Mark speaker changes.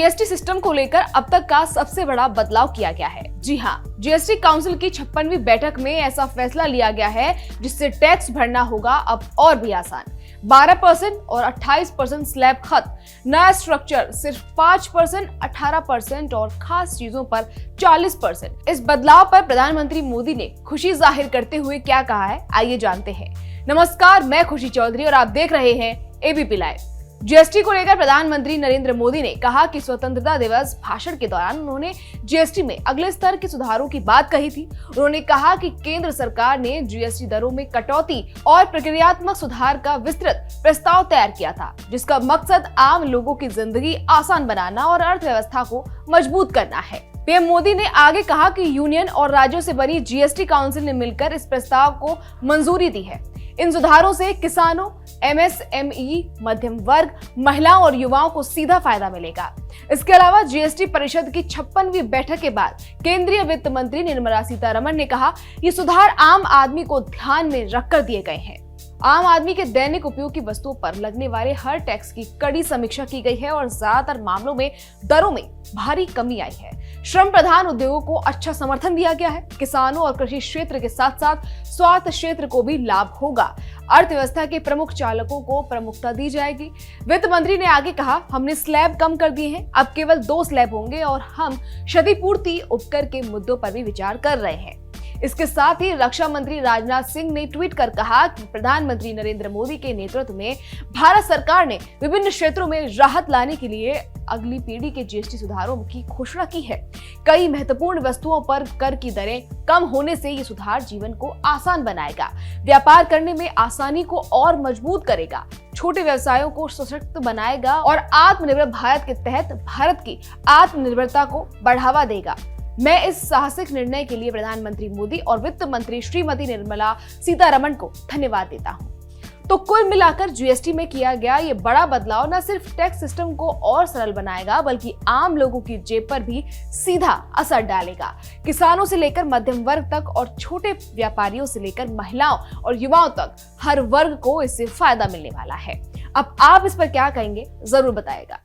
Speaker 1: GST system को लेकर अब तक का सबसे बड़ा बदलाव किया गया है। जी हाँ, जीएसटी काउंसिल की 56वीं बैठक में ऐसा फैसला लिया गया है जिससे टैक्स भरना होगा अब और भी आसान। 12% और 28% स्लैब खत्म, नया स्ट्रक्चर सिर्फ 5%, 18% और खास चीजों पर 40%। इस बदलाव पर प्रधानमंत्री मोदी ने खुशी जाहिर करते हुए क्या कहा है, आइए जानते हैं। नमस्कार, मैं खुशी चौधरी और आप देख रहे हैं एबीपी लाइव। जीएसटी को लेकर प्रधानमंत्री नरेंद्र मोदी ने कहा कि स्वतंत्रता दिवस भाषण के दौरान उन्होंने जीएसटी में अगले स्तर के सुधारों की बात कही थी। उन्होंने कहा कि केंद्र सरकार ने जीएसटी दरों में कटौती और प्रक्रियात्मक सुधार का विस्तृत प्रस्ताव तैयार किया था, जिसका मकसद आम लोगों की जिंदगी आसान बनाना और अर्थव्यवस्था को मजबूत करना है। पीएम मोदी ने आगे कहा कि यूनियन और राज्यों से बनी जीएसटी काउंसिल ने मिलकर इस प्रस्ताव को मंजूरी दी है। इन सुधारों से किसानों, एमएसएमई, मध्यम वर्ग, महिलाओं और युवाओं को सीधा फायदा मिलेगा। इसके अलावा जीएसटी परिषद की 56वीं बैठक के बाद केंद्रीय वित्त मंत्री निर्मला सीतारमण ने कहा, ये सुधार आम आदमी को ध्यान में रखकर दिए गए हैं। आम आदमी के दैनिक उपयोग की वस्तुओं पर लगने वाले हर टैक्स की कड़ी समीक्षा की गई है और ज्यादातर मामलों में दरों में भारी कमी आई है। श्रम प्रधान उद्योगों को अच्छा समर्थन दिया गया है। किसानों और कृषि क्षेत्र के साथ साथ स्वास्थ्य क्षेत्र को भी लाभ होगा। अर्थव्यवस्था के प्रमुख चालकों को प्रमुखता दी जाएगी। वित्त मंत्री ने आगे कहा, हमने स्लैब कम कर दिए हैं, अब केवल 2 स्लैब होंगे और हम क्षतिपूर्ति उपकर के मुद्दों पर भी विचार कर रहे हैं। इसके साथ ही रक्षा मंत्री राजनाथ सिंह ने ट्वीट कर कहा कि प्रधानमंत्री नरेंद्र मोदी के नेतृत्व में भारत सरकार ने विभिन्न क्षेत्रों में राहत लाने के लिए अगली पीढ़ी के जीएसटी सुधारों की घोषणा की है। कई महत्वपूर्ण वस्तुओं पर कर की दरें कम होने से ये सुधार जीवन को आसान बनाएगा, व्यापार करने में आसानी को और मजबूत करेगा, छोटे व्यवसायों को सशक्त बनाएगा और आत्मनिर्भर भारत के तहत भारत की आत्मनिर्भरता को बढ़ावा देगा। मैं इस साहसिक निर्णय के लिए प्रधानमंत्री मोदी और वित्त मंत्री श्रीमती निर्मला सीतारमण को धन्यवाद देता हूं। तो कुल मिलाकर जीएसटी में किया गया ये बड़ा बदलाव न सिर्फ टैक्स सिस्टम को और सरल बनाएगा, बल्कि आम लोगों की जेब पर भी सीधा असर डालेगा। किसानों से लेकर मध्यम वर्ग तक और छोटे व्यापारियों से लेकर महिलाओं और युवाओं तक हर वर्ग को इससे फायदा मिलने वाला है। अब आप इस पर क्या कहेंगे, जरूर बताएगा।